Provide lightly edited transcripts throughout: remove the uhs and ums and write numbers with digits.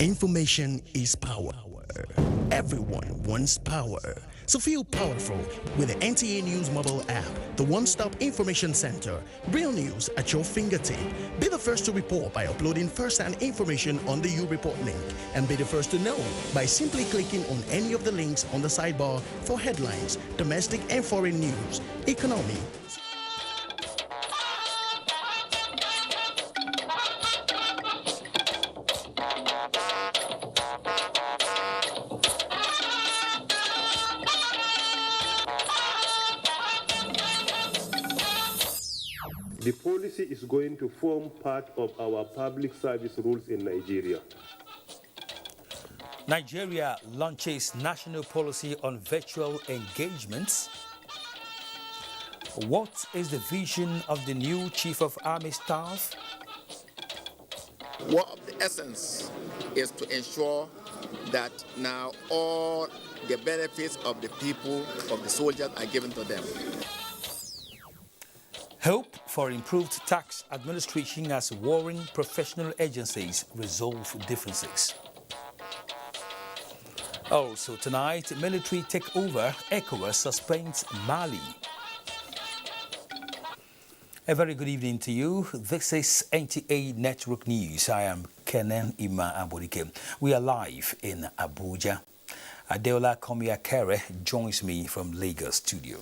Information is power. Everyone wants power. So feel powerful with the NTA News mobile app, the one-stop information center. Real news at your fingertip. Be the first to report by uploading first-hand information on the U-Report link. And be the first to know by simply clicking on any of the links on the sidebar for headlines, domestic and foreign news, economy, The policy is going to form part of our public service rules in Nigeria. Nigeria launches national policy on virtual engagements. What is the vision of the new Chief of Army Staff? What the essence is to ensure that now all the benefits of the people, of the soldiers, are given to them. Hope for improved tax administration as warring professional agencies resolve differences. Also tonight, military takeover, ECOWAS suspends Mali. A very good evening to you. This is NTA Network News. I am Kenan Ima Abodike. We are live in Abuja. Yola joins me from Lagos studio.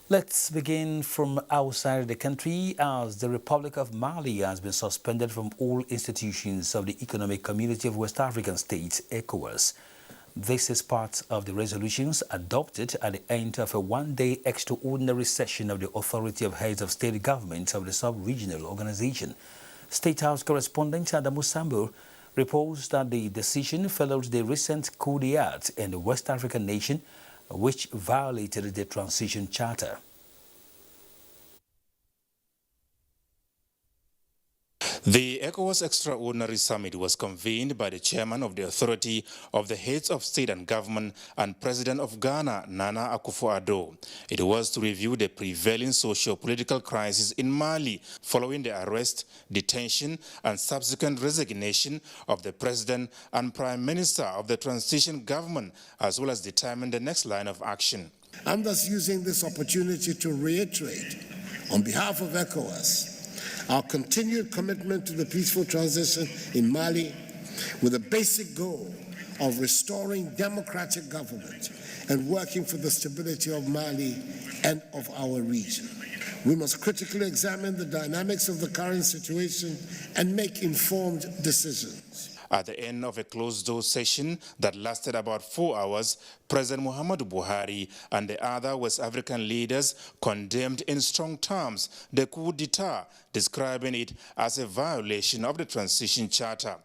Let's begin from outside the country, as the Republic of Mali has been suspended from all institutions of the Economic Community of West African States, ECOWAS. This is part of the resolutions adopted at the end of a one-day extraordinary session of the Authority of Heads of State Governments of the sub-regional organization. State House correspondent Adamu Sambo reports that the decision follows the recent coup d'etat in the West African nation, which violated the Transition Charter. The ECOWAS Extraordinary Summit was convened by the chairman of the Authority of the Heads of State and Government and President of Ghana, Nana Akufo-Addo. It was to review the prevailing socio-political crisis in Mali following the arrest, detention and subsequent resignation of the President and Prime Minister of the transition government, as well as determine the next line of action. I'm thus using this opportunity to reiterate, on behalf of ECOWAS, our continued commitment to the peaceful transition in Mali, with a basic goal of restoring democratic government and working for the stability of Mali and of our region. We must critically examine the dynamics of the current situation and make informed decisions. At the end of a closed-door session that lasted about 4 hours, President Muhammadu Buhari and the other West African leaders condemned in strong terms the coup d'etat, describing it as a violation of the Transition Charter.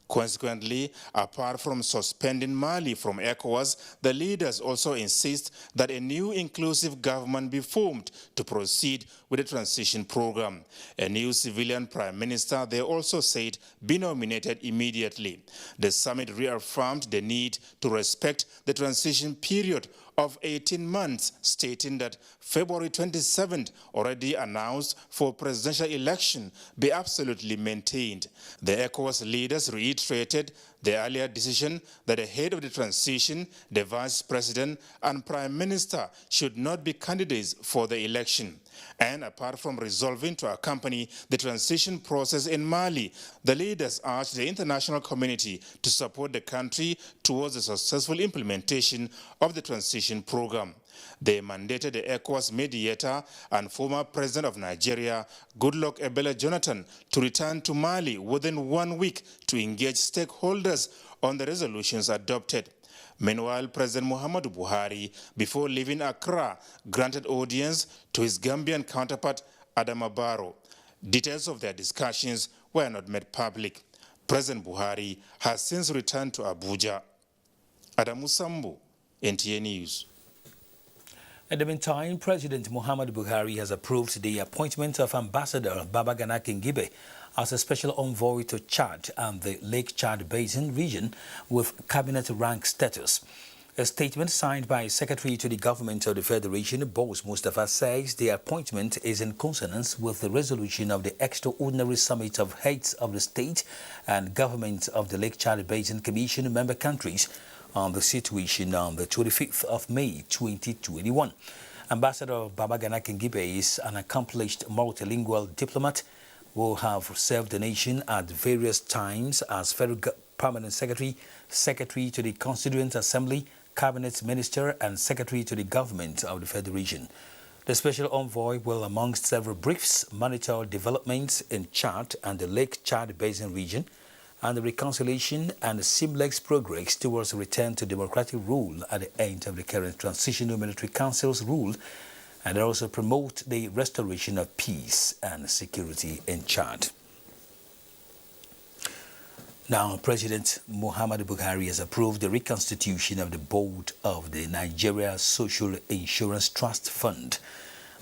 Consequently, apart from suspending Mali from ECOWAS, the leaders also insist that a new inclusive government be formed to proceed with the transition program. A new civilian prime minister, they also said, be nominated immediately. The summit reaffirmed the need to respect the transition period of 18 months, stating that February 27th, already announced for presidential election, be absolutely maintained. The ECOWAS leaders reiterated the earlier decision that the head of the transition, the vice president and prime minister should not be candidates for the election. And apart from resolving to accompany the transition process in Mali, the leaders urged the international community to support the country towards the successful implementation of the transition program. They mandated the ECOWAS mediator and former president of Nigeria, Goodluck Ebele Jonathan, to return to Mali within 1 week to engage stakeholders on the resolutions adopted. Meanwhile, President Muhammadu Buhari, before leaving Accra, granted audience to his Gambian counterpart, Adama Barrow. Details of their discussions were not made public. President Buhari has since returned to Abuja. Adamu Sambu, NTA News. At the meantime, President Muhammadu Buhari has approved the appointment of Ambassador Babagana Kingibe as a special envoy to Chad and the Lake Chad Basin region with cabinet rank status. A statement signed by Secretary to the Government of the Federation, Boss Mustafa, says the appointment is in consonance with the resolution of the Extraordinary Summit of Heads of the State and Government of the Lake Chad Basin Commission member countries on the situation on the 25th of May 2021. Ambassador Babagana Kingibe is an accomplished multilingual diplomat who have served the nation at various times as Federal Permanent Secretary, Secretary to the Constituent Assembly, Cabinet Minister and Secretary to the Government of the Federation. The Special Envoy will, amongst several briefs, monitor developments in Chad and the Lake Chad Basin region and the reconciliation and seamless progress towards a return to democratic rule at the end of the current Transitional Military Council's rule, and also promote the restoration of peace and security in Chad. Now, President Muhammad Buhari has approved the reconstitution of the board of the Nigeria Social Insurance Trust Fund.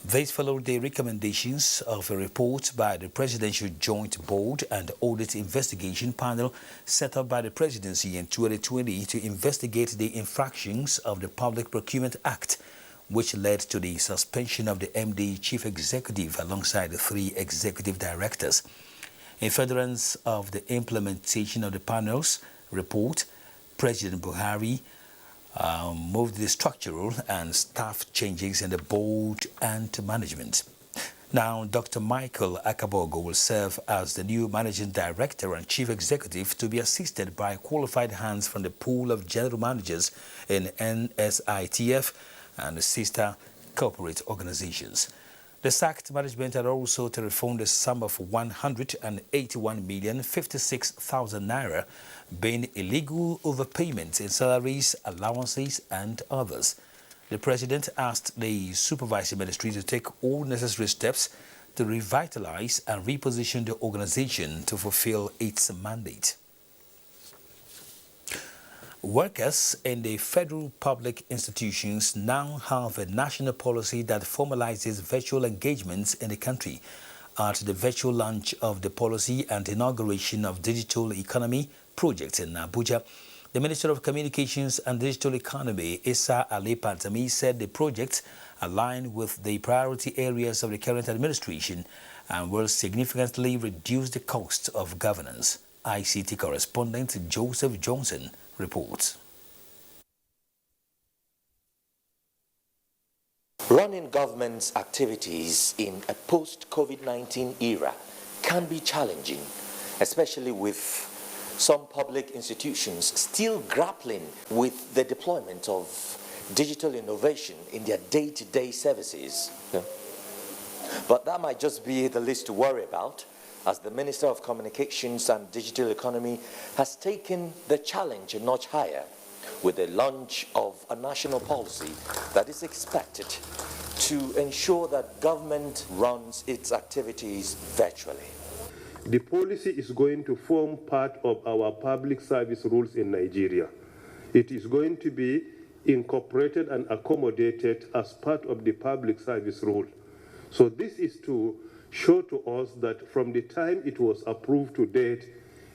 This followed the recommendations of a report by the Presidential Joint Board and Audit Investigation Panel set up by the Presidency in 2020 to investigate the infractions of the Public Procurement Act, which led to the suspension of the MD Chief Executive alongside the 3 executive directors. In furtherance of the implementation of the panel's report, President Buhari moved the structural and staff changes in the board and management. Now, Dr. Michael Akabogo will serve as the new Managing Director and Chief Executive, to be assisted by qualified hands from the pool of general managers in NSITF and the sister corporate organizations. The sacked management had also to refund a sum of 181,056,000 naira, being illegal overpayments in salaries, allowances, and others. The President asked the Supervisory Ministry to take all necessary steps to revitalize and reposition the organization to fulfill its mandate. Workers in the federal public institutions now have a national policy that formalizes virtual engagements in the country. At the virtual launch of the policy and inauguration of digital economy projects in Abuja, the Minister of Communications and Digital Economy, Issa Ali Pantami, said the projects align with the priority areas of the current administration and will significantly reduce the cost of governance. ICT correspondent Joseph Johnson reports. Running government's activities in a post-COVID-19 era can be challenging, especially with some public institutions still grappling with the deployment of digital innovation in their day-to-day services. Yeah. But that might just be the least to worry about, as the Minister of Communications and Digital Economy has taken the challenge a notch higher with the launch of a national policy that is expected to ensure that government runs its activities virtually. The policy is going to form part of our public service rules in Nigeria. It is going to be incorporated and accommodated as part of the public service rule. So this is to show to us that from the time it was approved to date,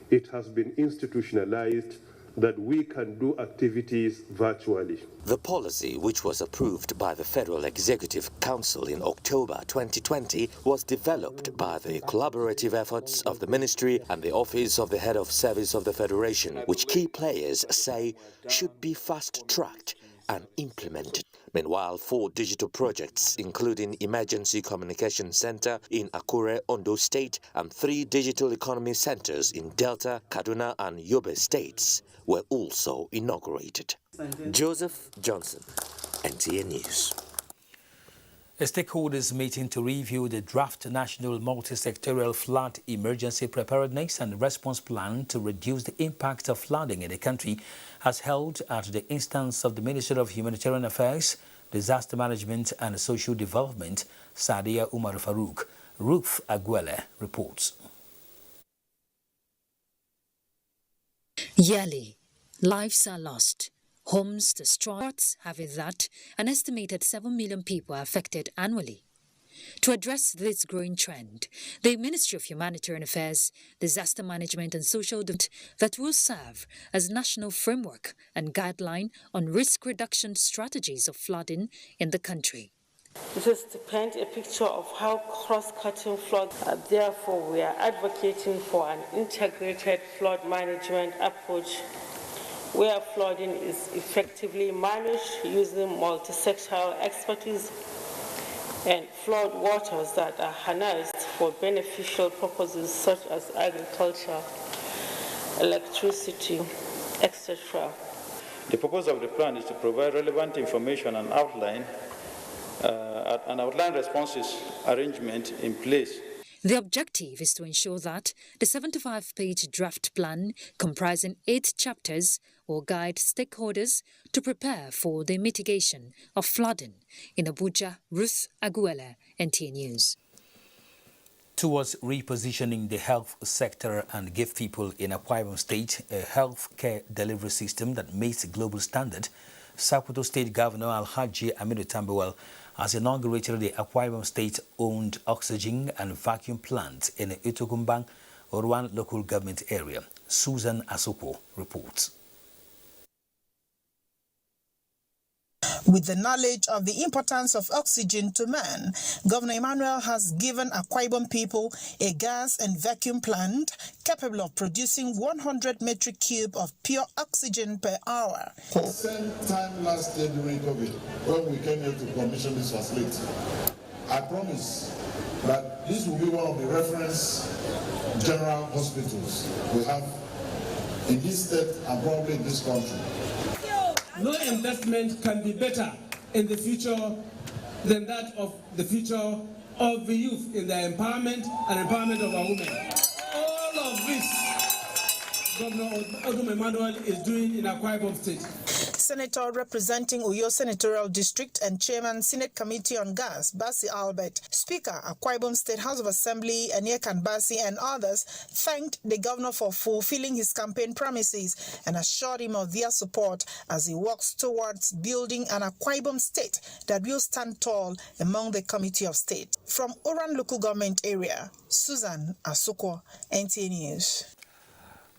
it has been institutionalized that we can do activities virtually. The policy, which was approved by the Federal Executive Council in October 2020, was developed by the collaborative efforts of the Ministry and the Office of the Head of Service of the Federation, which key players say should be fast-tracked and implemented. Meanwhile, 4 digital projects, including Emergency Communication Center in Akure, Ondo State, and 3 digital economy centers in Delta, Kaduna, and Yobe states, were also inaugurated. Joseph Johnson, NTA News. A stakeholders meeting to review the draft National Multi-Sectorial Flood Emergency Preparedness and Response Plan to reduce the impact of flooding in the country has held at the instance of the Minister of Humanitarian Affairs, Disaster Management and Social Development, Sadia Umar Farouk. Ruth Aguele reports. Yearly, lives are lost. Homes destroyed, having that, an estimated 7 million people are affected annually. To address this growing trend, the Ministry of Humanitarian Affairs, Disaster Management and Social Development that will serve as national framework and guideline on risk reduction strategies of flooding in the country. This is to paint a picture of how cross-cutting flood. Therefore, we are advocating for an integrated flood management approach where flooding is effectively managed using multi-sectoral expertise and flood waters that are harnessed for beneficial purposes such as agriculture, electricity, etc. The purpose of the plan is to provide relevant information and outline responses arrangement in place. The objective is to ensure that the 75-page draft plan, comprising 8 chapters, will guide stakeholders to prepare for the mitigation of flooding. In Abuja, Ruth Aguela, NTA News. Towards repositioning the health sector and give people in Akwa Ibom State a health care delivery system that meets a global standard, Sokoto State Governor Alhaji Aminu Tambuwal has inaugurated the Akwa Ibom State-owned oxygen and vacuum plant in the Itogumbang, Oruan local government area. Susan Asoko reports. With the knowledge of the importance of oxygen to man, Governor Emmanuel has given Akwa Ibom people a gas and vacuum plant capable of producing 100 metric cube of pure oxygen per hour. Same time last year during COVID, when we came here to commission this facility, I promise that this will be one of the reference general hospitals we have in this state and probably in this country. No investment can be better in the future than that of the future of the youth in their empowerment and empowerment of our women. All of this, Governor Odum Emmanuel is doing in Akwa Ibom State. Senator representing Uyo Senatorial District and Chairman Senate Committee on Gas, Basi Albert, Speaker, Akwa Ibom State House of Assembly, Aniakan Basi and others thanked the governor for fulfilling his campaign promises and assured him of their support as he works towards building an Akwa Ibom State that will stand tall among the Committee of State. From Oran local government area, Susan Asoko, NTA News.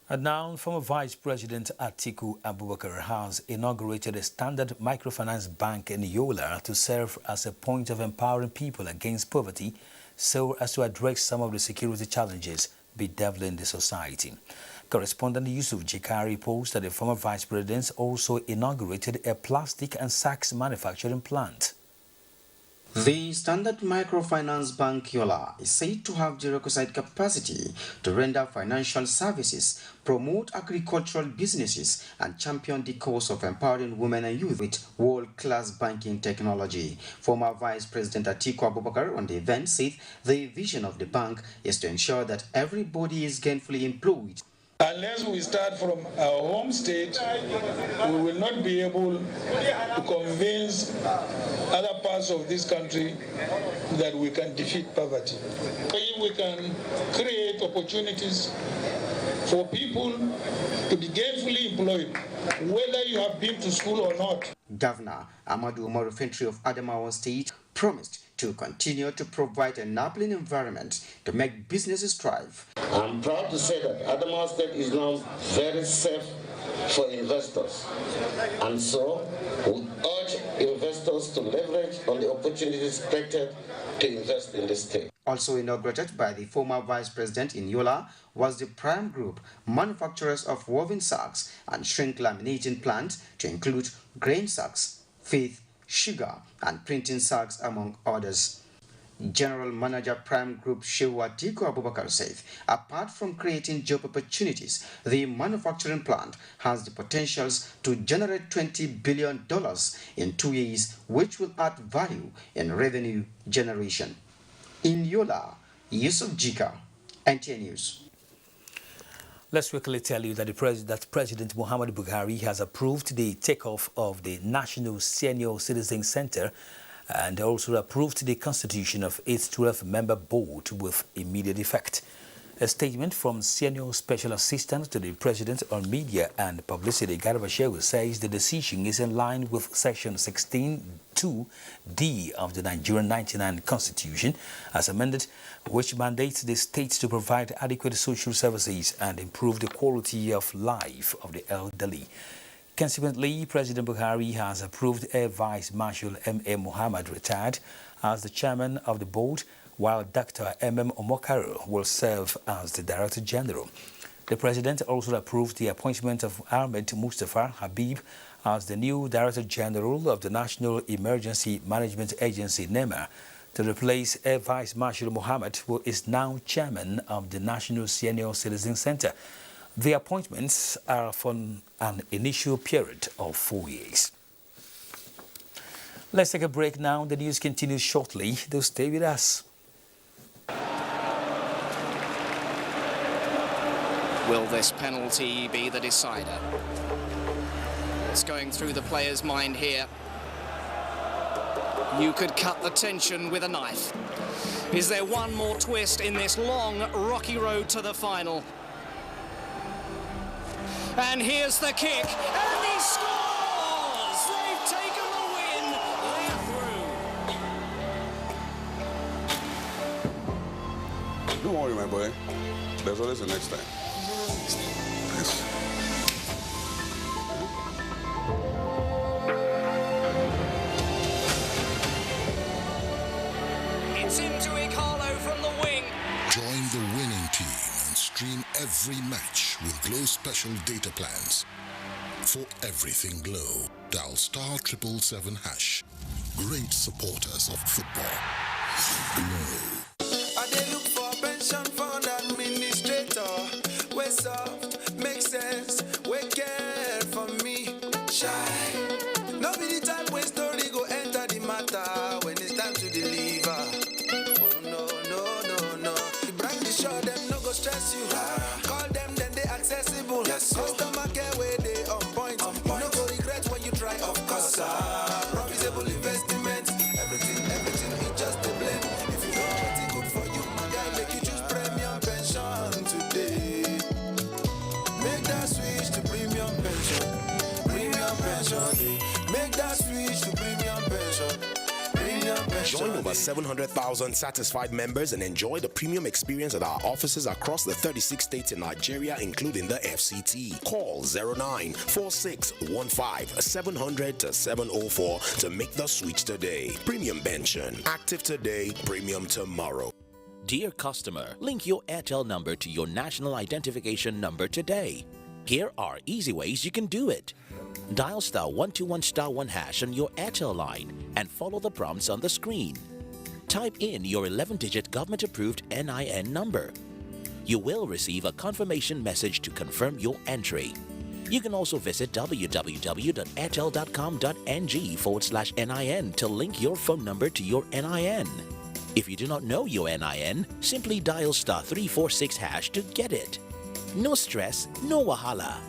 And now, former Vice President Atiku Abubakar has inaugurated a standard microfinance bank in Yola to serve as a point of empowering people against poverty so as to address some of the security challenges bedeviling the society. Correspondent Yusuf Jikari reports that the former Vice President also inaugurated a plastic and sacks manufacturing plant. The Standard Microfinance Bank Yola is said to have the requisite capacity to render financial services, promote agricultural businesses, and champion the cause of empowering women and youth with world-class banking technology. Former Vice President Atiku Abubakar on the event said the vision of the bank is to ensure that everybody is gainfully employed. Unless we start from our home state, we will not be able to convince other parts of this country that we can defeat poverty. If we can create opportunities for people to be gainfully employed, whether you have been to school or not. Governor Amadou Umaru Fintri of Adamawa State promised to continue to provide an enabling environment to make businesses thrive. I'm proud to say that Adamawa State is now very safe for investors. And so we urge investors to leverage on the opportunities expected to invest in the state. Also inaugurated by the former Vice President in Yola was the Prime Group, manufacturers of woven sacks and shrink laminating plant to include grain sacks, faith, sugar, and printing sacks, among others. General Manager Prime Group Shehu Atiku Abubakar said, apart from creating job opportunities, the manufacturing plant has the potentials to generate $20 billion in 2 years, which will add value in revenue generation. In Yola, Yusuf Jika, NTA News. Let's quickly tell you that President Muhammad Buhari has approved the takeoff of the National Senior Citizen Center and also approved the constitution of its 12-member board with immediate effect. A statement from Senior Special Assistant to the President on Media and Publicity, Garba Shehu, says the decision is in line with Section 16(2)(d) of the Nigerian 1999 Constitution, as amended, which mandates the state to provide adequate social services and improve the quality of life of the elderly. Consequently, President Buhari has approved Air Vice Marshal M.A. Muhammad, retired, as the chairman of the board, while Dr. M.M. Omokaro will serve as the Director General. The President also approved the appointment of Ahmed Mustafa Habib as the new Director General of the National Emergency Management Agency, NEMA, to replace Air Vice Marshal Muhammad, who is now chairman of the National Senior Citizen Center. The appointments are for an initial period of 4 years. Let's take a break now. The news continues shortly. Do stay with us. Will this penalty be the decider? It's going through the player's mind here. You could cut the tension with a knife. Is there one more twist in this long, rocky road to the final? And here's the kick, and he scores! They've taken the win, they're through. Don't worry, my boy. There's always a next time. It's into Igalo from the wing. Join the winning team and stream every match with Glow special data plans. For everything Glow, dial *777#. Great supporters of football. Glow. I dey look for pension fund administrator. Way soft, make sense, we care for me. Shy. No be the time when story go enter the matter when it's time to deliver. Oh no, no, no, no. The brand is sure them no go stress you. Call them then they accessible. Yes, customer care where they on point. You no go regret when you try, of course. Profitable investment, everything is just a blend. If you know what's good for you, my guy, make you choose premium pension today. Make that switch to premium pension. Premium pension. Make that switch to premium pension. Join over 700,000 satisfied members and enjoy the premium experience at our offices across the 36 states in Nigeria, including the FCT. Call 094615-700-704 to make the switch today. Premium pension. Active today, premium tomorrow. Dear customer, link your Airtel number to your national identification number today. Here are easy ways you can do it. Dial *121*1# on your Airtel line and follow the prompts on the screen. Type in your 11-digit government-approved NIN number. You will receive a confirmation message to confirm your entry. You can also visit www.airtel.com.ng/NIN to link your phone number to your NIN. If you do not know your NIN, simply dial *346# to get it. No stress, no wahala.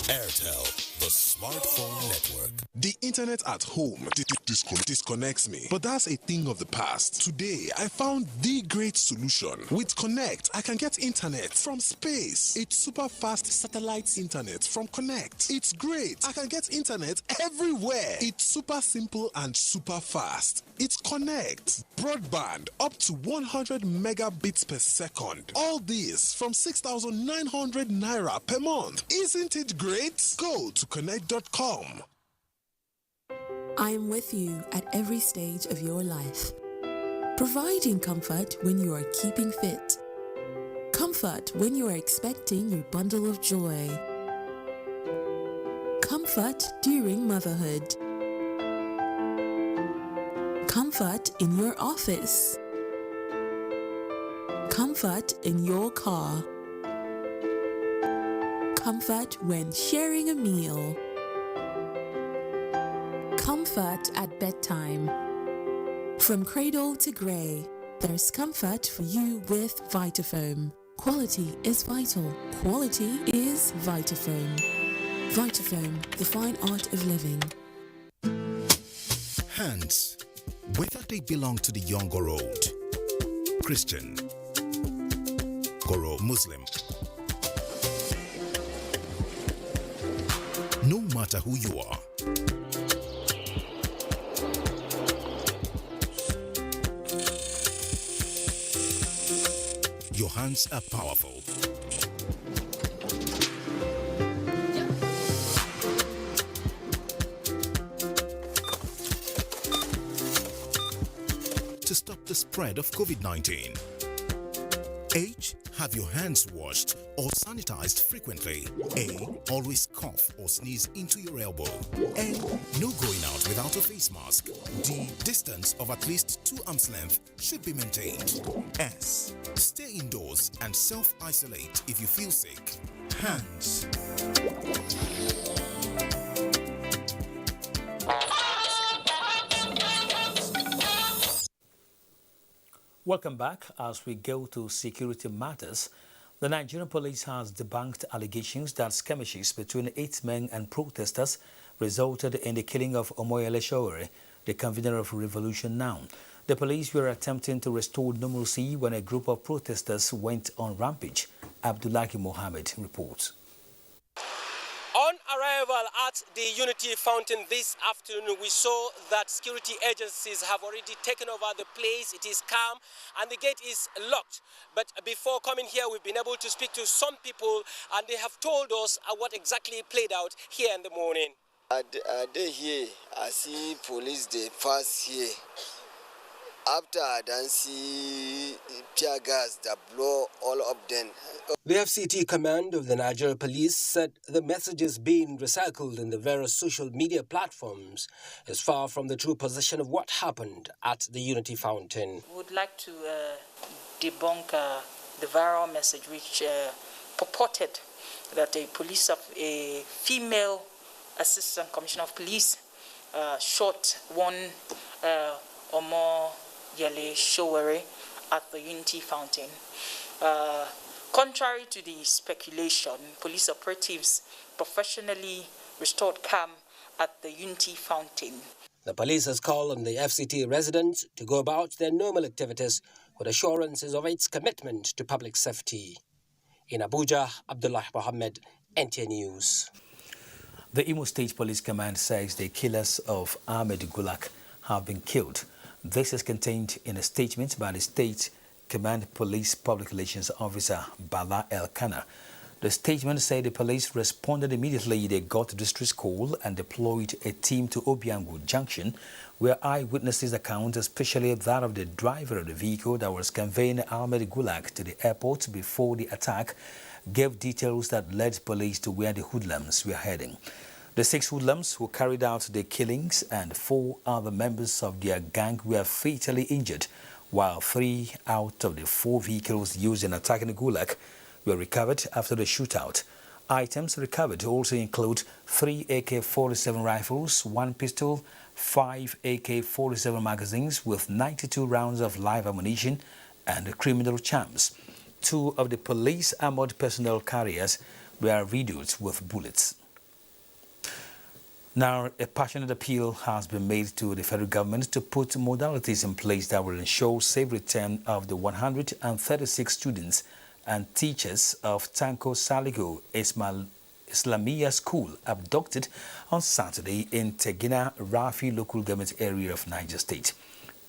Airtel, the smartphone network. The internet at home disconnects me, but that's a thing of the past. Today, I found the great solution. With Connect, I can get internet from space. It's super fast satellite internet from Connect. It's great. I can get internet everywhere. It's super simple and super fast. It's Connect. Broadband up to 100 megabits per second. All this from 6,900 naira per month. Isn't it great? Go to connect.com. I am with you at every stage of your life, providing comfort when you are keeping fit, comfort when you are expecting your bundle of joy, comfort during motherhood, comfort in your office, comfort in your car, comfort when sharing a meal, comfort at bedtime. From cradle to grey, there's comfort for you with Vitafoam. Quality is vital. Quality is Vitafoam. Vitafoam, the fine art of living. Hands, whether they belong to the young or old, Christian, Okokoro Muslim. No matter who you are, your hands are powerful. To stop the spread of COVID-19. H. Have your hands washed or sanitized frequently. A. Always cough or sneeze into your elbow. N. No going out without a face mask. D. Distance of at least 2 arms length should be maintained. S. Stay indoors and self-isolate if you feel sick. Hands. Welcome back. As we go to security matters, the Nigerian police has debunked allegations that skirmishes between 8 men and protesters resulted in the killing of Omoyele Sowore, the convener of Revolution Now. The police were attempting to restore normalcy when a group of protesters went on rampage. Abdullahi Mohammed reports. On arrival at the Unity Fountain this afternoon, we saw that security agencies have already taken over the place. It is calm and the gate is locked. But before coming here, we've been able to speak to some people and they have told us what exactly played out here in the morning. They here, I see police, they pass here. After I don't see tear gas that blow all up then. The FCT command of the Niger police said the messages being recycled in the various social media platforms is far from the true position of what happened at the Unity Fountain. We would like to debunk the viral message which purported that a female assistant commissioner of police shot one or more Yele Sowore at the Unity Fountain. Contrary to the speculation, police operatives professionally restored calm at the Unity Fountain. The police has called on the FCT residents to go about their normal activities with assurances of its commitment to public safety. In Abuja, Abdullah Mohammed, NTA News. The Imo State Police Command says the killers of Ahmed Gulak have been killed. This is contained in a statement by the State Command Police Public Relations Officer Bala El-Kana. The statement said the police responded immediately. They got the distress call and deployed a team to Obiangu Junction, where eyewitnesses account, especially that of the driver of the vehicle that was conveying Ahmed Gulak to the airport before the attack, gave details that led police to where the hoodlums were heading. The 6 hoodlums who carried out the killings and 4 other members of their gang were fatally injured, while 3 out of the 4 vehicles used in attacking Gulak were recovered after the shootout. Items recovered also include 3 AK-47 rifles, 1 pistol, 5 AK-47 magazines with 92 rounds of live ammunition, and criminal charms. 2 of the police armored personnel carriers were riddled with bullets. Now, a passionate appeal has been made to the federal government to put modalities in place that will ensure safe return of the 136 students and teachers of Tanko Saligo Islamia School abducted on Saturday in Tegina Rafi local government area of Niger State.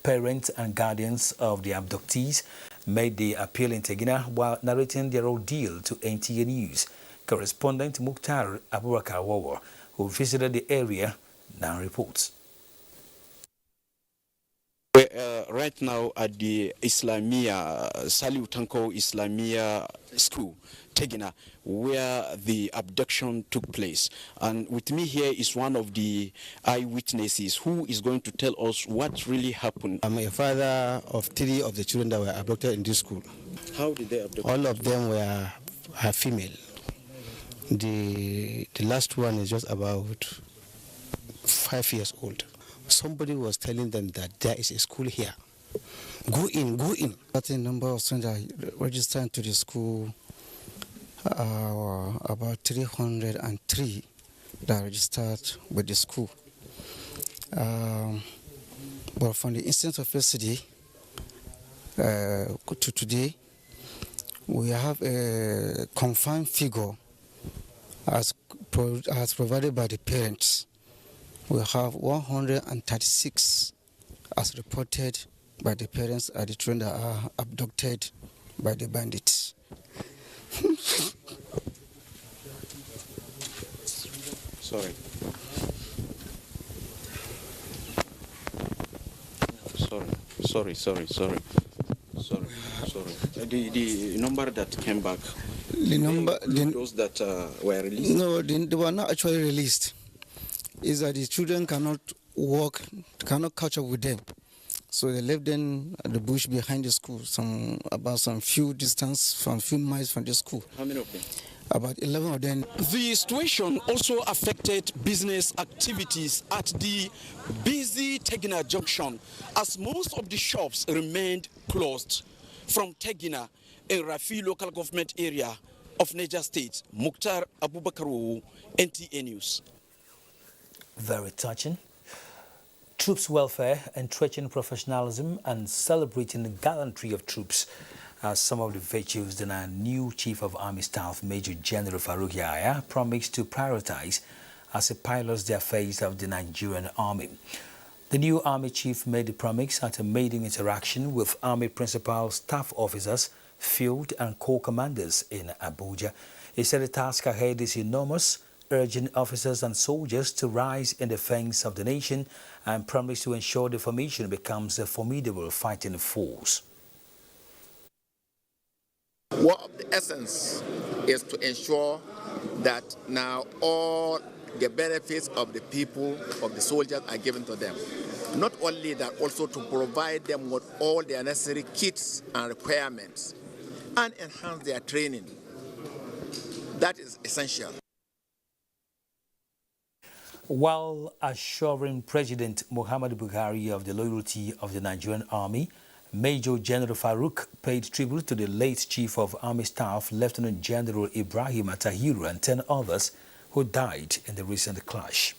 Parents and guardians of the abductees made the appeal in Tegina while narrating their ordeal to NTA News. Correspondent Mukhtar Abubakar Wawa, who visited the area, now reports. We're right now at the Islamia, Saliu Tanko Islamia School, Tegina, where the abduction took place. And with me here is one of the eyewitnesses who is going to tell us what really happened. I'm a father of 3 of the children that were abducted in this school. How did they abduct? All of them were female. The last one is just about 5 years old. Somebody was telling them that there is a school here. Go in, go in. The number of students registered to the school about 303 that registered with the school. But from the instance of yesterday to today, We have a confirmed figure as provided by the parents. We have 136 as reported by the parents are the children that are abducted by the bandits. Sorry. The number that came back. The number, those that were released. No, they were not actually released. Is that the children cannot walk, cannot catch up with them, so they left them at the bush behind the school, about some few miles from the school. How many of them? About 11 of them. The situation also affected business activities at the busy Tegina junction, as most of the shops remained closed. From Tegina, in Rafi local government area of Niger State, Mukhtar Abubakar, NTA News. Very touching. Troops welfare, entrenching professionalism and celebrating the gallantry of troops are some of the virtues that our new Chief of Army Staff, Major General Farouk Yahya, promised to prioritize as he pilots the affairs of the Nigerian Army. The new Army Chief made the promise at a maiden interaction with Army principal staff officers, field and corps commanders in Abuja. He said the task ahead is enormous, urging officers and soldiers to rise in defense of the nation and promised to ensure the formation becomes a formidable fighting force. What the essence is to ensure that now all the benefits of the people, of the soldiers, are given to them. Not only that, also to provide them with all their necessary kits and requirements and enhance their training. That is essential. While assuring President Muhammad Buhari of the loyalty of the Nigerian Army, Major General Farouk paid tribute to the late Chief of Army Staff, Lieutenant General Ibrahim Atahiru, and 10 others who died in the recent clash.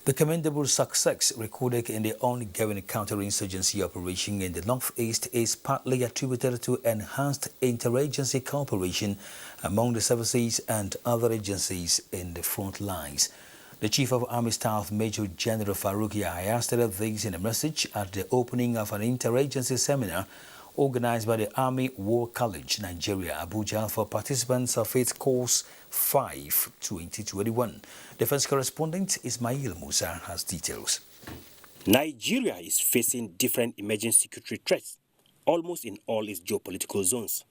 The commendable success recorded in the ongoing counterinsurgency operation in the Northeast is partly attributed to enhanced interagency cooperation among the services and other agencies in the front lines. The Chief of Army Staff, Major General Farouk Yahya, stated this in a message at the opening of an interagency seminar organized by the Army War College, Nigeria, Abuja, for participants of its Course 5 2021. Defense correspondent Ismail Musa has details. Nigeria is facing different emerging security threats, almost in all its geopolitical zones.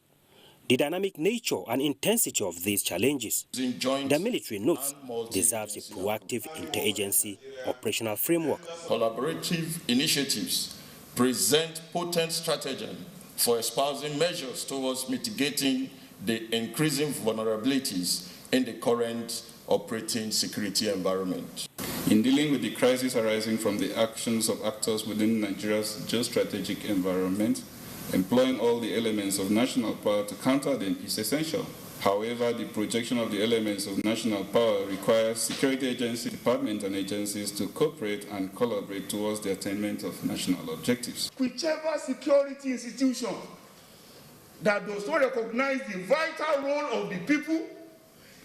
The dynamic nature and intensity of these challenges, the military notes, deserves a proactive interagency operational framework. Collaborative initiatives present potent strategy for espousing measures towards mitigating the increasing vulnerabilities in the current operating security environment. In dealing with the crisis arising from the actions of actors within Nigeria's geostrategic environment, employing all the elements of national power to counter them is essential. However, the projection of the elements of national power requires security agencies, departments and agencies to cooperate and collaborate towards the attainment of national objectives. Whichever security institution that does not recognize the vital role of the people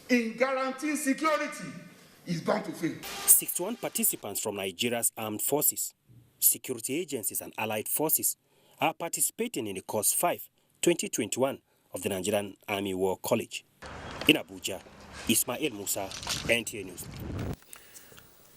in guaranteeing security is bound to fail. 61 participants from Nigeria's armed forces, security agencies and allied forces are participating in the Course 5 2021 of the Nigerian Army War College. In Abuja, Ismail Musa, NTA News.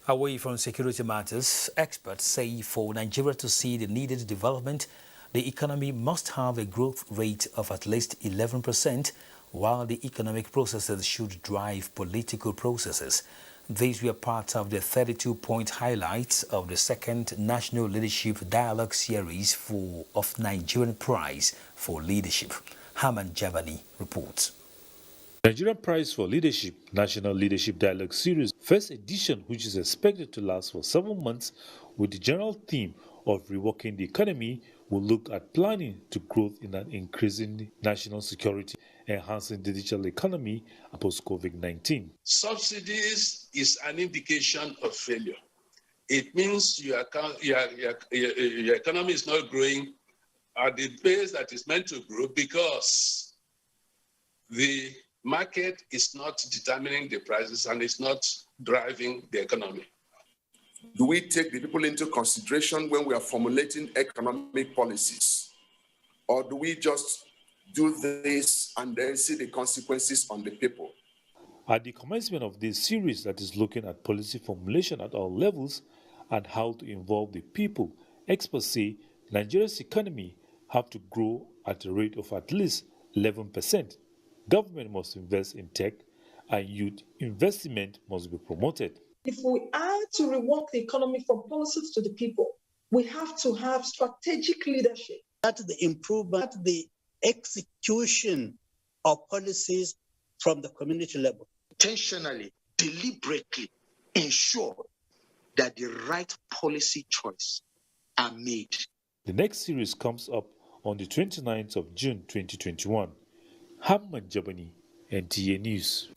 Away from security matters, experts say for Nigeria to see the needed development, the economy must have a growth rate of at least 11%, while the economic processes should drive political processes. These were part of the 32-point highlights of the second National Leadership Dialogue Series of Nigerian Prize for Leadership. Haman Javani reports. Nigerian Prize for Leadership National Leadership Dialogue Series, first edition, which is expected to last for 7 months, with the general theme of reworking the economy, will look at planning to growth in an increasing national security, enhancing the digital economy post-COVID-19. Subsidies is an indication of failure. It means your economy is not growing at the pace that is meant to grow because the market is not determining the prices and it's not driving the economy. Do we take the people into consideration when we are formulating economic policies? Or do we just do this and then see the consequences on the people? At the commencement of this series that is looking at policy formulation at all levels and how to involve the people, experts say Nigeria's economy have to grow at a rate of at least 11%. Government must invest in tech and youth investment must be promoted. If we are to rework the economy from policies to the people, we have to have strategic leadership. That's the improvement, the execution of policies from the community level. Intentionally, deliberately ensure that the right policy choice are made. The next series comes up on the 29th of June 2021. Ahmed Jabani, NTA News.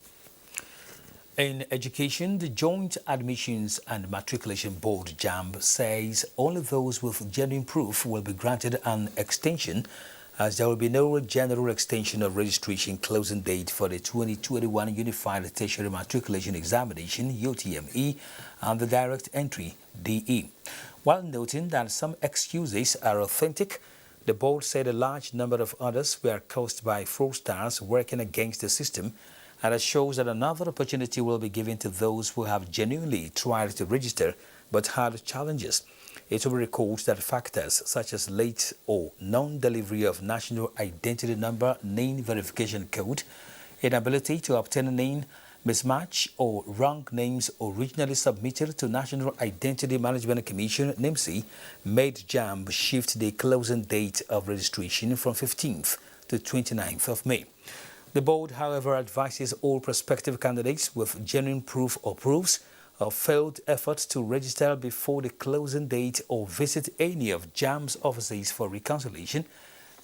In education, the Joint Admissions and Matriculation Board, JAMB, says only those with genuine proof will be granted an extension, as there will be no general extension of registration closing date for the 2021 Unified Tertiary Matriculation Examination, UTME, and the Direct Entry, DE. While noting that some excuses are authentic, the board said a large number of others were caused by fraudsters working against the system, and it shows that another opportunity will be given to those who have genuinely tried to register but had challenges. It will be recalled that factors such as late or non-delivery of national identity number, name verification code, inability to obtain a name, mismatch or wrong names originally submitted to National Identity Management Commission (NIMC) made JAMB shift the closing date of registration from 15th to 29th of May. The board, however, advises all prospective candidates with genuine proof or proofs of failed efforts to register before the closing date or visit any of JAMB's offices for reconciliation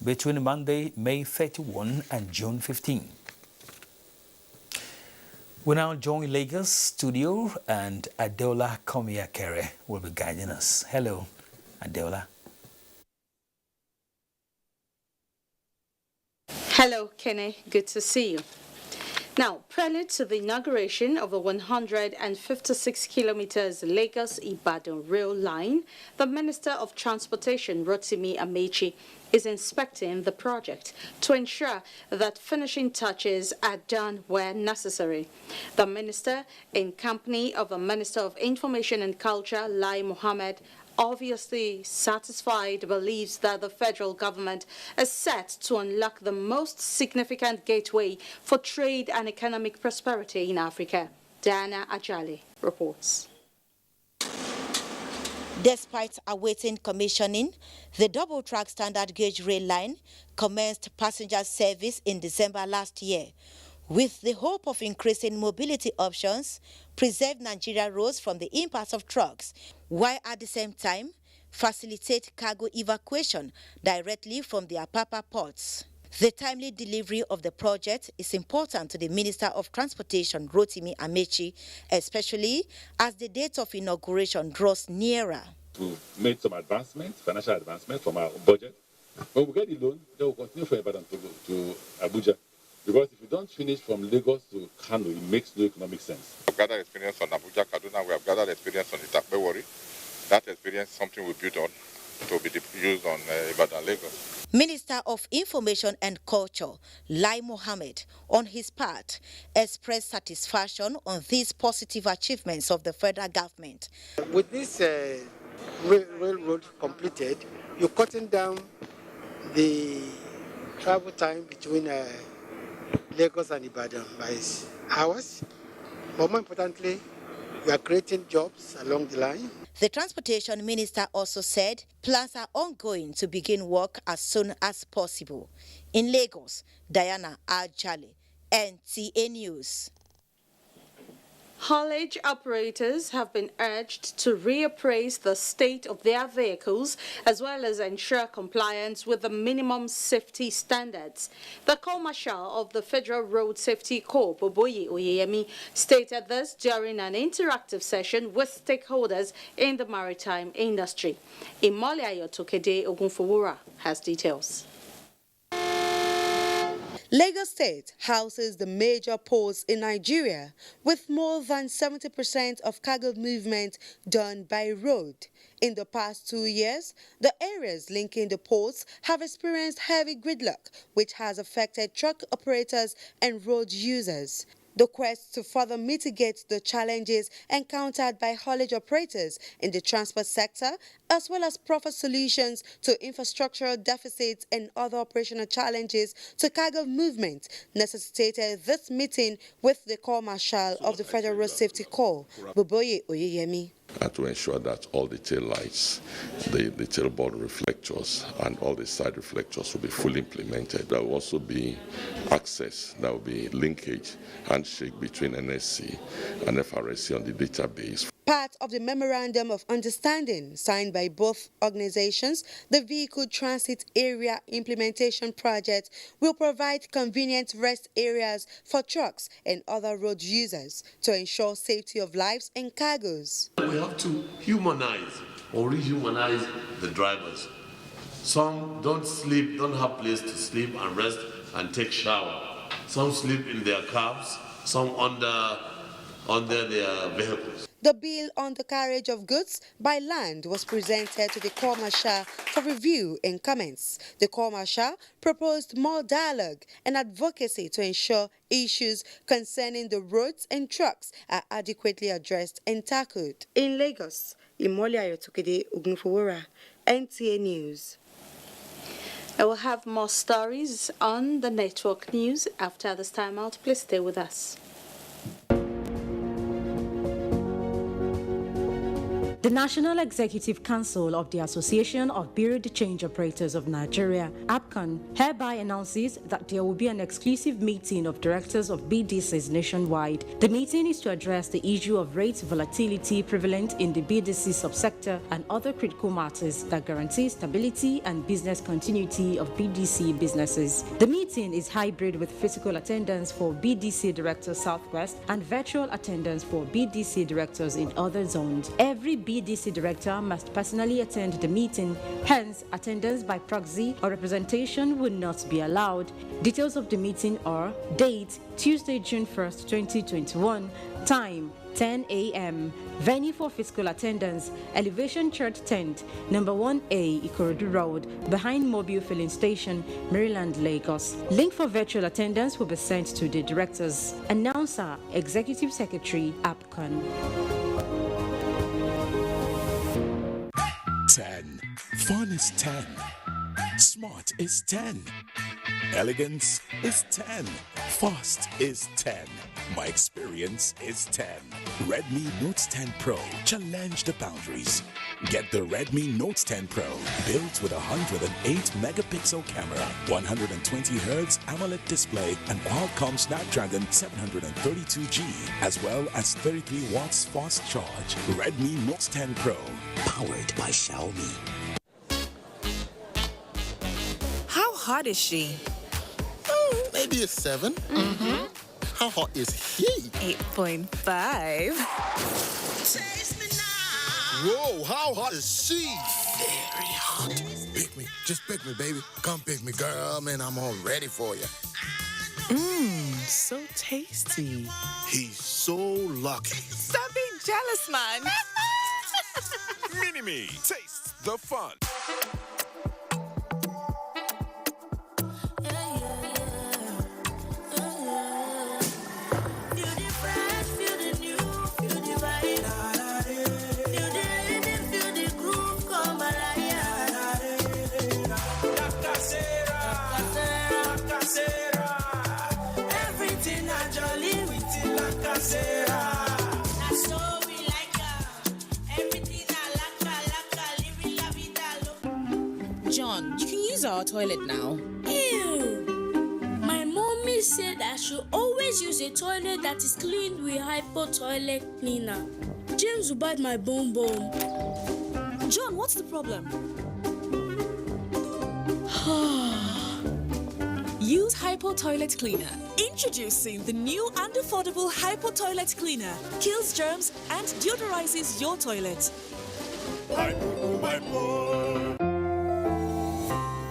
between Monday, May 31 and June 15. We now join Lagos studio and Adeola Komiakere will be guiding us. Hello, Adeola. Hello, Kenny. Good to see you. Now, prelude to the inauguration of the 156 kilometers Lagos-Ibadan rail line, the Minister of Transportation, Rotimi Amechi, is inspecting the project to ensure that finishing touches are done where necessary. The minister, in company of the Minister of Information and Culture, Lai Mohammed, obviously satisfied, believes that the federal government is set to unlock the most significant gateway for trade and economic prosperity in Africa. Diana Ajali reports. Despite awaiting commissioning, the double-track standard gauge rail line commenced passenger service in December last year, with the hope of increasing mobility options, preserve Nigeria roads from the impact of trucks, while at the same time facilitate cargo evacuation directly from the Apapa ports. The timely delivery of the project is important to the Minister of Transportation, Rotimi Amechi, especially as the date of inauguration draws nearer. We've made some advancements, financial advancements from our budget. When we get the loan, then we'll continue from Ibadan to Abuja. Because if you don't finish from Lagos to Kano, it makes no economic sense. We've gathered experience on Abuja, Kaduna. We have gathered experience on Itakpewari. That experience is something we built on to be used on Ibadan, Lagos. Minister of Information and Culture, Lai Mohammed, on his part, expressed satisfaction on these positive achievements of the federal government. With this railroad completed, you're cutting down the travel time between Lagos and Ibadan by hours, but more importantly, we are creating jobs along the line. The Transportation Minister also said plans are ongoing to begin work as soon as possible. In Lagos, Diana Ajale, NTA News. Haulage operators have been urged to reappraise the state of their vehicles as well as ensure compliance with the minimum safety standards. The Co-Marshal of the Federal Road Safety Corps, Boboye Oyeyemi, stated this during an interactive session with stakeholders in the maritime industry. Imole Ayotokede Ogunfowora has details. Lagos State houses the major ports in Nigeria, with more than 70% of cargo movement done by road. In the past 2 years, the areas linking the ports have experienced heavy gridlock, which has affected truck operators and road users. The quest to further mitigate the challenges encountered by haulage operators in the transport sector, as well as proffer solutions to infrastructural deficits and other operational challenges to cargo movement, necessitated this meeting with the Co-Marshal of the Federal Road Safety Corps, Boboye Oyeyemi. To ensure that all the tail lights, the tailboard reflectors, and all the side reflectors will be fully implemented. There will also be access, there will be linkage, handshake between NSC and FRSC on the database. Part of the Memorandum of Understanding signed by both organizations, the Vehicle Transit Area Implementation Project will provide convenient rest areas for trucks and other road users to ensure safety of lives and cargoes. We have to humanize or rehumanize the drivers. Some don't sleep, don't have place to sleep and rest and take shower. Some sleep in their cabs, some under their vehicles. The bill on the carriage of goods by land was presented to the Co-Marshal for review and comments. The Co-Marshal proposed more dialogue and advocacy to ensure issues concerning the roads and trucks are adequately addressed and tackled. In Lagos, Imole Ayotokede Ogunfowora, NTA News. I will have more stories on the network news after this time out. Please stay with us. The National Executive Council of the Association of Bureau de Change Operators of Nigeria, ABCON, hereby announces that there will be an exclusive meeting of directors of BDCs nationwide. The meeting is to address the issue of rate volatility prevalent in the BDC subsector and other critical matters that guarantee stability and business continuity of BDC businesses. The meeting is hybrid with physical attendance for BDC Directors Southwest and virtual attendance for BDC directors in other zones. Every BDC director must personally attend the meeting, hence attendance by proxy or representation will not be allowed. Details of the meeting are: date, Tuesday, June 1st, 2021, time, 10 a.m. Venue for physical attendance, Elevation Church Tent, number 1A, Ikorodu Road, behind Mobile Filling Station, Maryland, Lagos. Link for virtual attendance will be sent to the directors. Announcer, Executive Secretary, ABCON. 10. Fun is 10. Smart is 10. Elegance is 10. Fast is 10. My experience is 10. Redmi Note 10 Pro. Challenge the boundaries. Get the Redmi Note 10 Pro. Built with a 108 megapixel camera, 120 Hz AMOLED display, and Qualcomm Snapdragon 732G, as well as 33 watts fast charge. Redmi Note 10 Pro. Powered by Xiaomi. How hot is she? Maybe a 7. Mm-hmm. How hot is he? 8.5. Whoa, how hot is she? Very hot. Pick me. Just pick me, baby. Come pick me, girl. Man, I'm all ready for you. So tasty. He's so lucky. Stop being jealous, man. Mini-Me. Taste the fun. John, you can use our toilet now. Ew! My mommy's said I should always use a toilet that is cleaned with hypo toilet cleaner. James will bite my bum bum. John, what's the problem? Use Hypo Toilet Cleaner. Introducing the new and affordable Hypo Toilet Cleaner. Kills germs and deodorizes your toilet.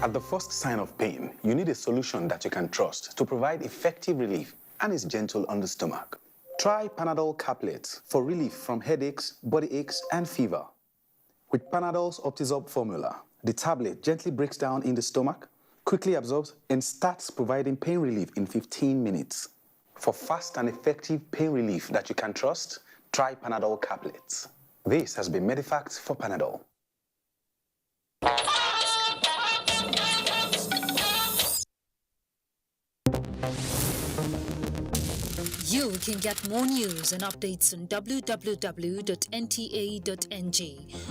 At the first sign of pain, you need a solution that you can trust to provide effective relief and is gentle on the stomach. Try Panadol Caplets for relief from headaches, body aches, and fever. With Panadol's Optizorb formula, the tablet gently breaks down in the stomach, quickly absorbs, and starts providing pain relief in 15 minutes. For fast and effective pain relief that you can trust, try Panadol Caplets. This has been Medifact for Panadol. You can get more news and updates on www.nta.ng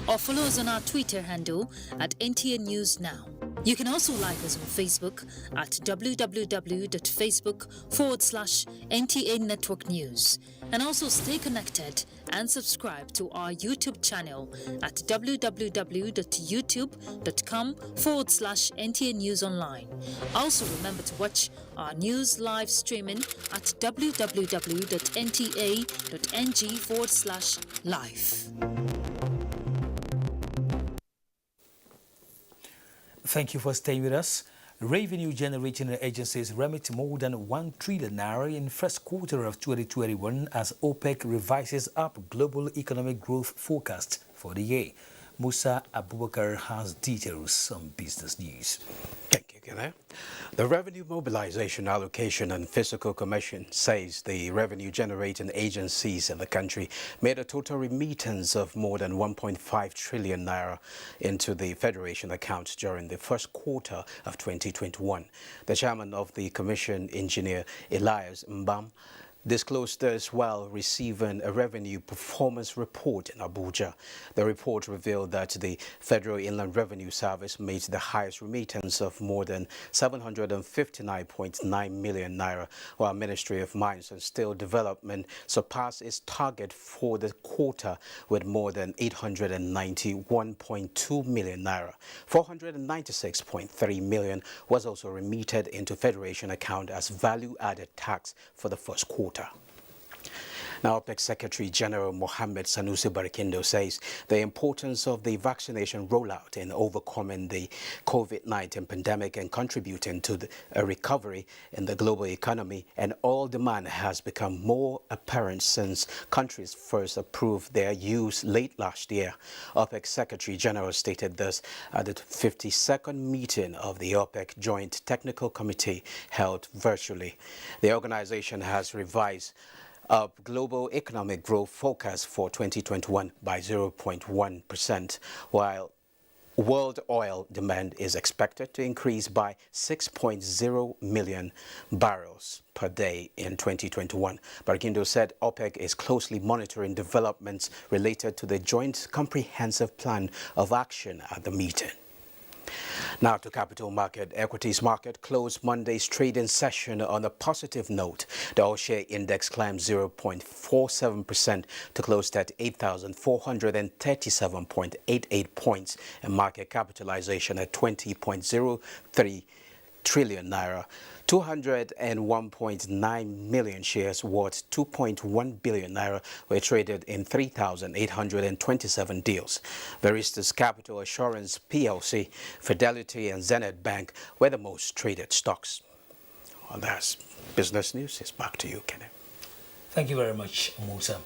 or follow us on our Twitter handle at NTA News Now. You can also like us on Facebook at www.facebook.com/NTA Network News, and also stay connected and subscribe to our YouTube channel at www.youtube.com/NTA News Online. Also remember to watch our news live streaming at www.nta.ng/live. Thank you for staying with us. Revenue generating agencies remit more than 1 trillion naira in first quarter of 2021 as OPEC revises up global economic growth forecast for the year. Musa Abubakar has details on business news. Thank you, Kene. The Revenue Mobilization Allocation and Fiscal Commission says the revenue-generating agencies in the country made a total remittance of more than 1.5 trillion naira into the Federation account during the first quarter of 2021. The chairman of the commission, Engineer Elias Mbam, disclosed this while receiving a revenue performance report in Abuja. The report revealed that the Federal Inland Revenue Service made the highest remittance of more than 759.9 million naira, while Ministry of Mines and Steel Development surpassed its target for the quarter with more than 891.2 million naira. 496.3 million was also remitted into Federation account as value-added tax for the first quarter. Now, OPEC Secretary General Mohammed Sanusi Barikindo says the importance of the vaccination rollout in overcoming the COVID-19 pandemic and contributing to a recovery in the global economy and oil demand has become more apparent since countries first approved their use late last year. OPEC Secretary General stated this at the 52nd meeting of the OPEC Joint Technical Committee held virtually. The organization has revised up global economic growth forecast for 2021 by 0.1%, while world oil demand is expected to increase by 6.0 million barrels per day in 2021. Barikindo said OPEC is closely monitoring developments related to the Joint Comprehensive Plan of Action at the meeting. Now to capital market. Equities market closed Monday's trading session on a positive note. The all-share index climbed 0.47% to close at 8,437.88 points and market capitalization at 20.03 trillion naira. 201.9 million shares worth 2.1 billion naira were traded in 3,827 deals. Baristas Capital Assurance PLC, Fidelity and Zenith Bank were the most traded stocks. Well, that's business news. It's back to you, Kenneth. Thank you very much, Musa.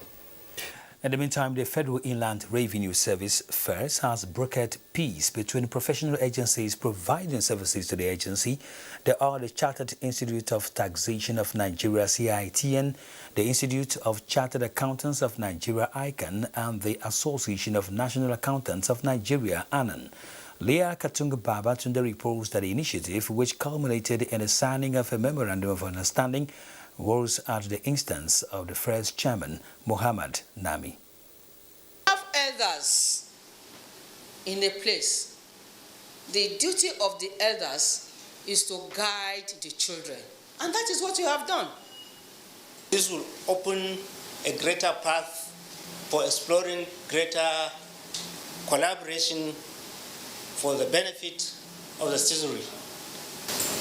In the meantime, the Federal Inland Revenue Service FIRS has brokered peace between professional agencies providing services to the agency. They are the Chartered Institute of Taxation of Nigeria (CITN), the Institute of Chartered Accountants of Nigeria (ICAN), and the Association of National Accountants of Nigeria (ANAN). Leah Katunga Babatunde reports that the initiative, which culminated in the signing of a memorandum of understanding, was at the instance of the first chairman, Muhammad Nami. Have elders in a place. The duty of the elders is to guide the children. And that is what you have done. This will open a greater path for exploring greater collaboration for the benefit of the citizenry.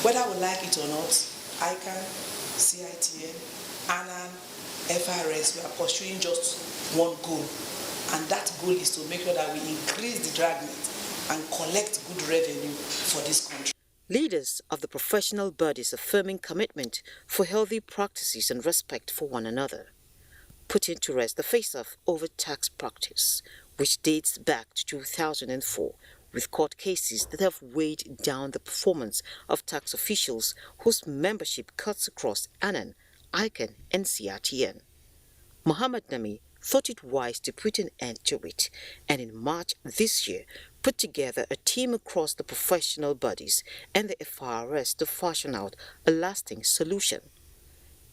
Whether we like it or not, ICANN, CITN, ANAN, FRS, we are pursuing just one goal. And that goal is to make sure that we increase the dragnet and collect good revenue for this country. Leaders of the professional bodies affirming commitment for healthy practices and respect for one another, putting to rest the face-off over tax practice, which dates back to 2004, with court cases that have weighed down the performance of tax officials whose membership cuts across ANAN, ICANN, and CITN. Mohammed Nami thought it wise to put an end to it, and in March this year put together a team across the professional bodies and the FRS to fashion out a lasting solution.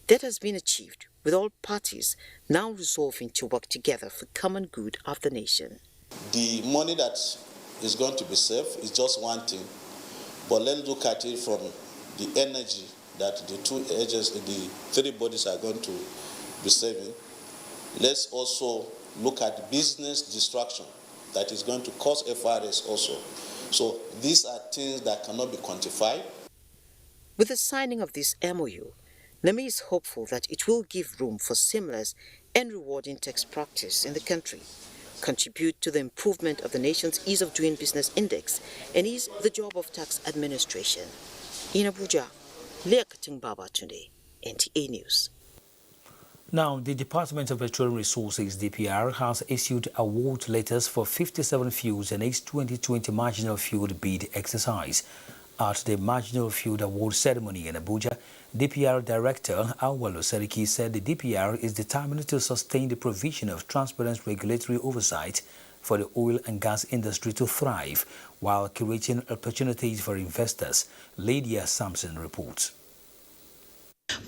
That has been achieved, with all parties now resolving to work together for common good of the nation. The money that is going to be saved is just one thing, but let's look at it from the energy that the two agencies, the three bodies are going to be saving. Let's also look at business distraction that is going to cause FRS also. So these are things that cannot be quantified. With the signing of this MOU, Nami is hopeful that it will give room for seamless and rewarding tax practice in the country, contribute to the improvement of the nation's ease of doing business index, and ease the job of tax administration. In Abuja, Leakating Baba today, NTA News. Now, the Department of Petroleum Resources, DPR, has issued award letters for 57 fields in its 2020 Marginal Field Bid exercise. At the Marginal Field Award ceremony in Abuja, DPR Director Awalo Seriki said the DPR is determined to sustain the provision of transparent regulatory oversight for the oil and gas industry to thrive, while creating opportunities for investors. Lydia Sampson reports.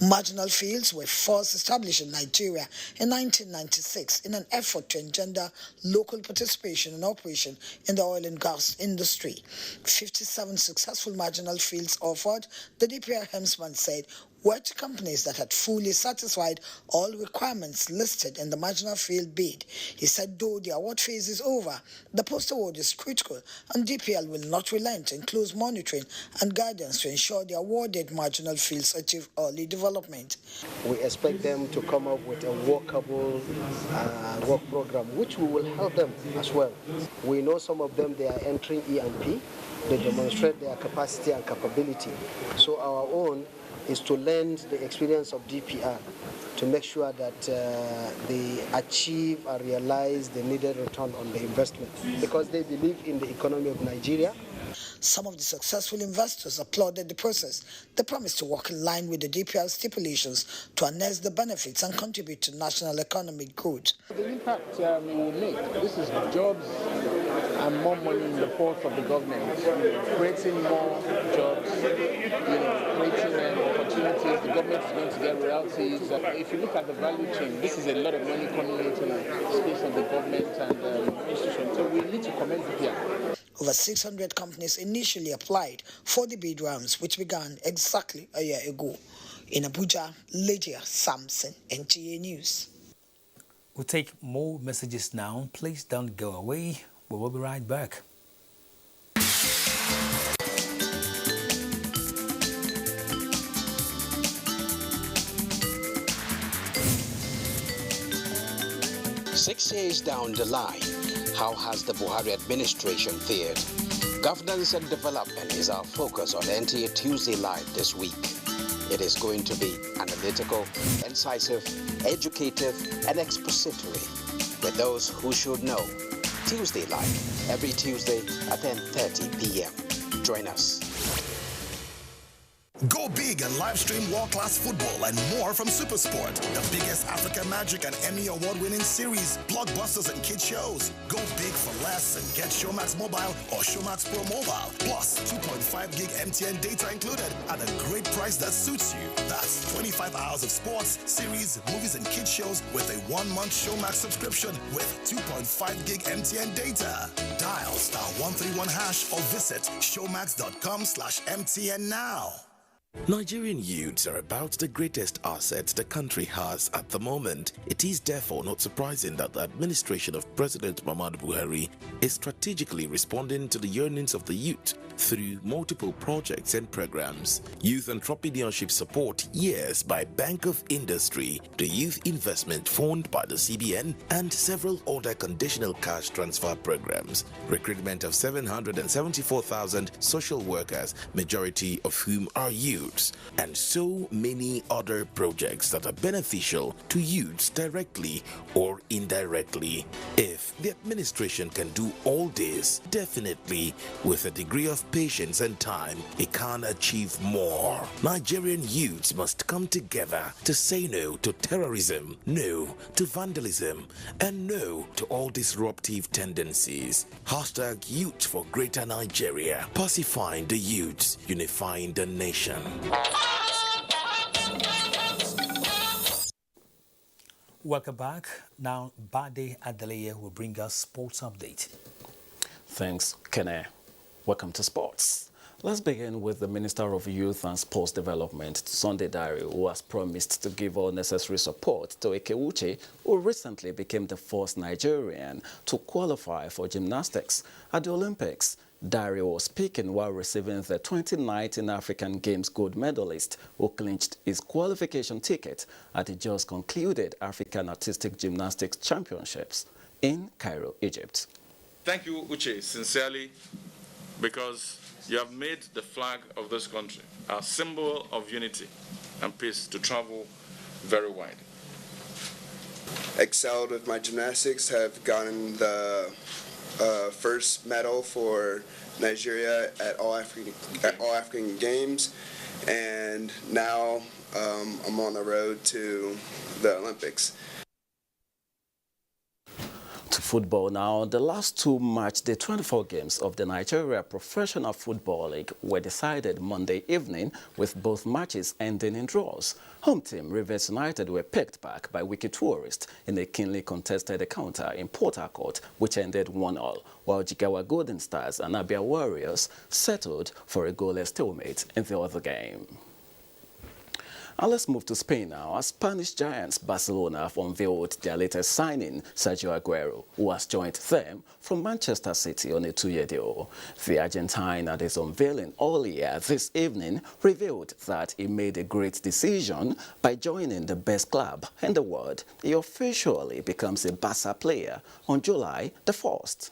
Marginal fields were first established in Nigeria in 1996 in an effort to engender local participation and operation in the oil and gas industry. 57 successful marginal fields offered, the DPR helmsman said, were to companies that had fully satisfied all requirements listed in the marginal field bid. He said though the award phase is over, the post-award is critical and DPL will not relent in close monitoring and guidance to ensure the awarded marginal fields achieve early development. We expect them to come up with a workable work program, which we will help them as well. We know some of them, they are entering E&P. They demonstrate their capacity and capability. So our own is to lend the experience of DPR to make sure that they achieve and realize the needed return on the investment, because they believe in the economy of Nigeria. Some of the successful investors applauded the process. They promised to work in line with the DPR stipulations to harness the benefits and contribute to national economic growth. The impact we will make, this is jobs and more money in the port of the government, creating more jobs, creating opportunities. The government is going to get royalties. If you look at the value chain, this is a lot of money coming into the space of the government and institutions. So we need to commend DPR. Over 600 companies initially applied for the bid rounds, which began exactly a year ago. In Abuja, Lydia Sampson, NTA News. We'll take more messages now. Please don't go away. We will be right back. Six years down the line, how has the Buhari administration fared? Governance and development is our focus on NTA Tuesday Live this week. It is going to be analytical, incisive, educative, and expository with those who should know. Tuesday Live, every Tuesday at 10:30 p.m. Join us. Go big and live stream world-class football and more from SuperSport. The biggest African Magic and Emmy award-winning series, blockbusters and kid shows. Go big for less and get Showmax Mobile or Showmax Pro Mobile. Plus 2.5 gig MTN data included at a great price that suits you. That's 25 hours of sports, series, movies and kid shows with a 1-month Showmax subscription with 2.5 gig MTN data. Dial *131# or visit showmax.com/MTN now. Nigerian youths are about the greatest assets the country has at the moment. It is therefore not surprising that the administration of President Muhammadu Buhari is strategically responding to the yearnings of the youth through multiple projects and programs. Youth Entrepreneurship Support Years by Bank of Industry, the Youth Investment Fund by the CBN, and several other conditional cash transfer programs. Recruitment of 774,000 social workers, majority of whom are youths, and so many other projects that are beneficial to youths directly or indirectly. If the administration can do all this, definitely with a degree of patience and time, it can achieve more. Nigerian youths must come together to say no to terrorism, no to vandalism, and no to all disruptive tendencies. Hashtag Youth for Greater Nigeria. Pacifying the youths, unifying the nation. Welcome back. Now, Bade Adeleye will bring us sports update. Thanks, Kene. Welcome to sports. Let's begin with the Minister of Youth and Sports Development, Sunday Dare, who has promised to give all necessary support to Ekewuche, who recently became the first Nigerian to qualify for gymnastics at the Olympics. Dare was speaking while receiving the 2019 African Games gold medalist who clinched his qualification ticket at the just concluded African Artistic Gymnastics Championships in Cairo, Egypt. Thank you, Uche, sincerely, because you have made the flag of this country a symbol of unity and peace to travel very wide. Excelled with my gymnastics, have gotten the first medal for Nigeria at all African Games, and now I'm on the road to the Olympics. To football now, the last two match-day 24 games of the Nigeria Professional Football League were decided Monday evening, with both matches ending in draws. Home team Rivers United were picked back by Wiki Tourist in a keenly contested encounter in Port Harcourt, which ended 1-1, while Jigawa Golden Stars and Abia Warriors settled for a goalless stalemate in the other game. And let's move to Spain now, as Spanish giants Barcelona have unveiled their latest signing, Sergio Aguero, who has joined them from Manchester City on a 2-year deal. The Argentine, at his unveiling earlier this evening, revealed that he made a great decision by joining the best club in the world. He officially becomes a Barca player on July the 1st.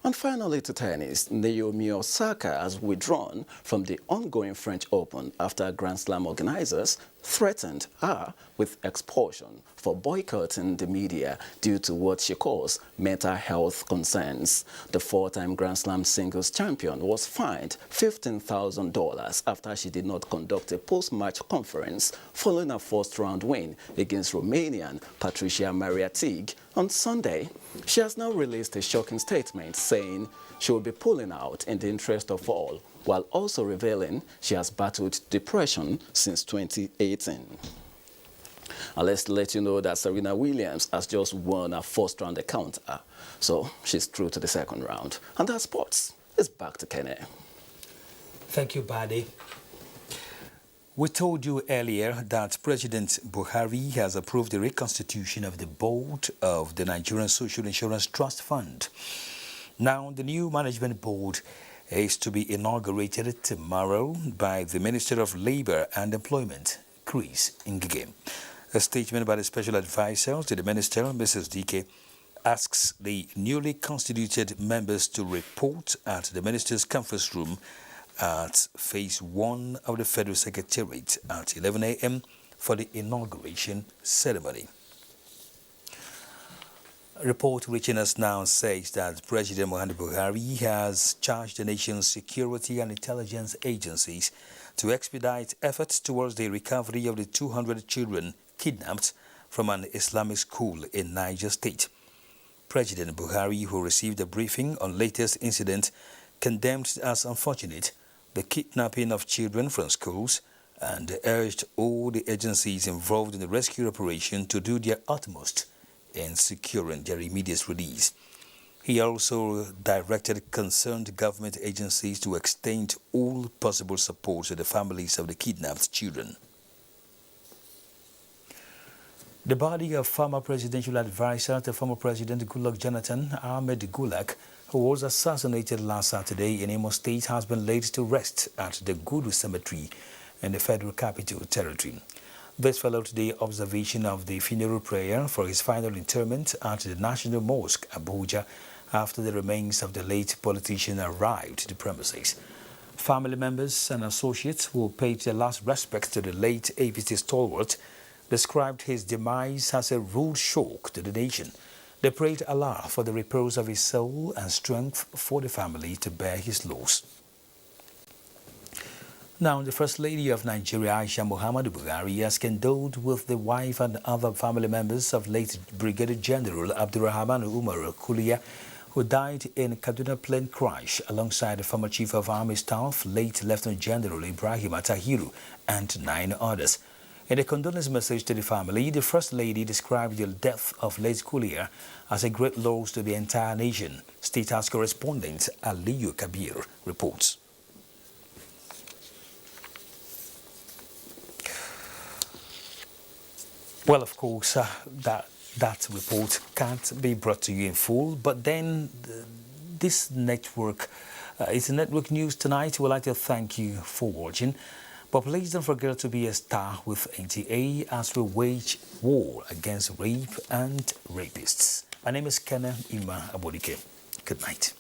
And finally to tennis, Naomi Osaka has withdrawn from the ongoing French Open after Grand Slam organizers threatened her with expulsion for boycotting the media due to what she calls mental health concerns. The four-time Grand Slam singles champion was fined $15,000 after she did not conduct a post-match conference following a first-round win against Romanian Patricia Maria Tig on Sunday. She has now released a shocking statement saying she will be pulling out in the interest of all, while also revealing she has battled depression since 2018. And let's let you know that Serena Williams has just won her first-round encounter, so she's through to the second round. And that's sports. It's back to Kenny. Thank you, Bade. We told you earlier that President Buhari has approved the reconstitution of the board of the Nigerian Social Insurance Trust Fund. Now, the new management board is to be inaugurated tomorrow by the Minister of Labour and Employment, Chris Ngige. A statement by the special advisor to the minister, Mrs. Dike, asks the newly constituted members to report at the minister's conference room at phase 1 of the Federal Secretariat at 11 a.m. for the inauguration ceremony. A report reaching us now says that President Muhammadu Buhari has charged the nation's security and intelligence agencies to expedite efforts towards the recovery of the 200 children kidnapped from an Islamic school in Niger State. President Buhari, who received a briefing on latest incident, condemned as unfortunate the kidnapping of children from schools and urged all the agencies involved in the rescue operation to do their utmost in securing their immediate release. He also directed concerned government agencies to extend all possible support to the families of the kidnapped children. The body of former presidential advisor to former President Goodluck Jonathan, Ahmed Gulak, who was assassinated last Saturday in Imo State, has been laid to rest at the Gudu Cemetery in the Federal Capital Territory. This followed the observation of the funeral prayer for his final interment at the National Mosque, Abuja, after the remains of the late politician arrived to the premises. Family members and associates who paid their last respects to the late APC stalwart described his demise as a rude shock to the nation. They prayed Allah for the repose of his soul and strength for the family to bear his loss. Now, the First Lady of Nigeria, Aisha Muhammadu Buhari, has condoled with the wife and other family members of late Brigadier General Abdurrahman Umar Kuliya, who died in a Kaduna plane crash alongside the former Chief of Army Staff, late Lieutenant General Ibrahim Atahiru, and 9 others. In a condolence message to the family, the First Lady described the death of late Kuliya as a great loss to the entire nation. State House correspondent Aliyu Kabir reports. Well, of course, that report can't be brought to you in full, but then this network, it's a network news tonight. We'd like to thank you for watching. But please don't forget to be a star with NTA as we wage war against rape and rapists. My name is Kenna Ima Abodike. Good night.